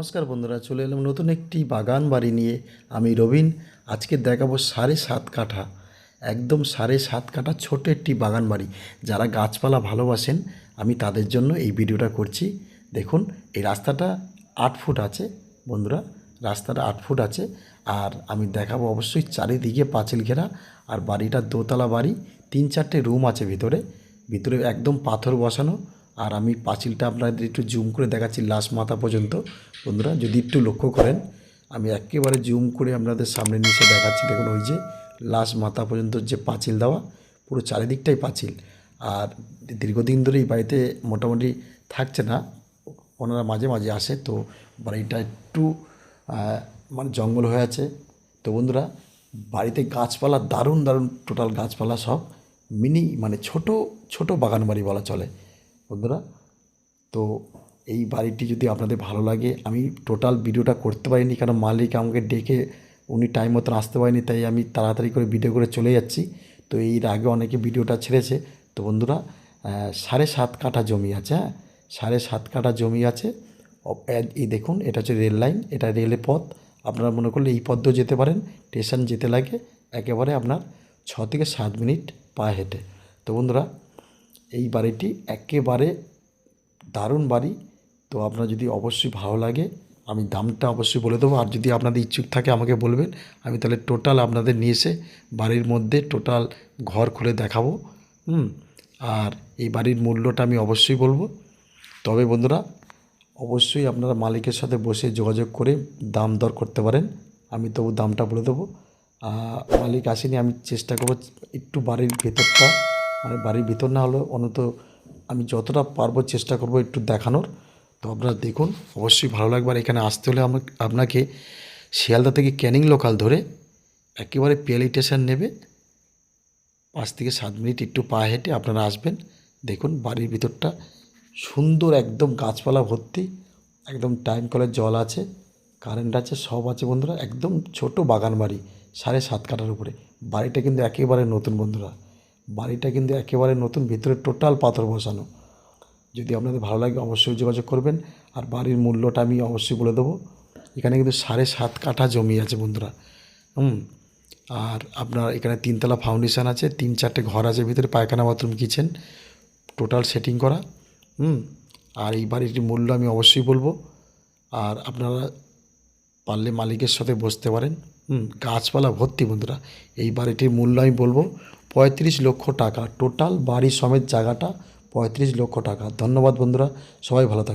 নমস্কার বন্ধুরা, চলে এলাম নতুন একটি বাগান বাড়ি নিয়ে। আমি রবিন। আজকে দেখাবো 7.5 কাঠা, একদম 7.5 কাঠা ছোট একটি বাগান বাড়ি। যারা গাছপালা ভালোবাসেন আমি তাদের জন্য এই ভিডিওটা করছি। দেখুন, এই রাস্তাটা 8 ফুট আছে বন্ধুরা, রাস্তাটা 8 ফুট আছে। আর আমি দেখাবো অবশ্যই চারিদিকে পাঁচিল ঘেরা। আর বাড়িটা দোতলা বাড়ি, 3-4টে রুম আছে ভিতরে। ভিতরে একদম পাথর বসানো। আর আমি পাঁচিলটা আপনাদের একটু জুম করে দেখাচ্ছি লাস্ট মাথা পর্যন্ত। বন্ধুরা যদি একটু লক্ষ্য করেন, আমি একেবারে জুম করে আপনাদের সামনে নিচে দেখাচ্ছি। দেখুন ওই যে লাস্ট মাথা পর্যন্ত যে পাঁচিল দেওয়া, পুরো চারিদিকটাই পাঁচিল। আর দীর্ঘদিন ধরে এই বাড়িতে মোটামুটি থাকছে না, ওনারা মাঝে মাঝে আসে। তো বাড়িটা একটু মানে জঙ্গল হয়ে আছে। তো বন্ধুরা, বাড়িতে গাছপালা দারুণ দারুণ, টোটাল গাছপালা সব মিনি, মানে ছোট ছোট বাগান বাড়ি বলা চলে বন্ধুরা। তো এই বাড়িটি যদি আপনাদের ভালো লাগে, আমি টোটাল ভিডিওটা করতে পারিনি কারণ মালিক আমাকে ডেকে উনি টাইম মতন আসতে পারেনি, তাই আমি তাড়াতাড়ি করে ভিডিও করে চলে যাচ্ছি। তো এর আগে অনেকে ভিডিওটা ছেড়েছে। তো বন্ধুরা, 7.5 কাঠা জমি আছে। হ্যাঁ, 7.5 কাঠা জমি আছে। এই দেখুন, এটা হচ্ছে রেল লাইন, এটা রেলের পথ। আপনারা মনে করলে এই পথ দিয়েও যেতে পারেন। স্টেশন যেতে লাগে একেবারে আপনার 6 থেকে 7 মিনিট পায়ে হেঁটে। তো বন্ধুরা, এই বাড়িটি একেবারে দারুণ বাড়ি। তো আপনার যদি অবশ্যই ভালো লাগে, আমি দামটা অবশ্যই বলে দেবো। আর যদি আপনাদের ইচ্ছুক থাকে আমাকে বলবেন, আমি তাহলে টোটাল আপনাদের নিয়ে এসে বাড়ির মধ্যে টোটাল ঘর খুলে দেখাবো। আর এই বাড়ির মূল্যটা আমি অবশ্যই বলবো। তবে বন্ধুরা, অবশ্যই আপনারা মালিকের সাথে বসে যোগাযোগ করে দাম দর করতে পারেন। আমি তবু দামটা বলে দেবো। মালিক আসেনি, আমি চেষ্টা করবো একটু বাড়ির ভেতরটা, মানে বাড়ির ভিতর না হলেও অন্তত আমি যতটা পারবো চেষ্টা করব একটু দেখানোর। তো আপনারা দেখুন, অবশ্যই ভালো লাগবে। আর এখানে আসতে হলে আপনাকে শিয়ালদা থেকে ক্যানিং লোকাল ধরে একেবারে পিয়ালি স্টেশন নেবে, 5 থেকে 7 মিনিট একটু পা হেঁটে আপনারা আসবেন। দেখুন বাড়ির ভিতরটা সুন্দর, একদম গাছপালা ভর্তি, একদম টাইম কলের জল আছে, কারেন্ট আছে, সব আছে বন্ধুরা। একদম ছোট বাগান বাড়ি, 7.5 কাঠার উপরে। বাড়িটা কিন্তু একেবারে নতুন বন্ধুরা, বাড়িটা কিন্তু একেবারে নতুন, ভিতরে টোটাল পাথর বসানো। যদি আপনাদের ভালো লাগে অবশ্যই যোগাযোগ করবেন। আর বাড়ির মূল্যটা আমি অবশ্যই বলে দেবো। এখানে কিন্তু 7.5 কাঠা জমি আছে বন্ধুরা। আর আপনার এখানে 3তলা ফাউন্ডেশন আছে, 3-4টে ঘর আছে ভিতরে, পায়খানা, বাথরুম, কিচেন, টোটাল সেটিং করা। আর এই বাড়িটির মূল্য আমি অবশ্যই বলবো। আর আপনারা পারলে মালিকের সাথে বসতে পারেন। গাছপালা ভর্তি বন্ধুরা। এই বাড়িটির মূল্য আমি বলবো 35 লক্ষ টাকা। টোটাল বাড়ি সমেত জায়গাটা 35 লক্ষ টাকা। ধন্যবাদ বন্ধুরা, সবাই ভালো থাকবে।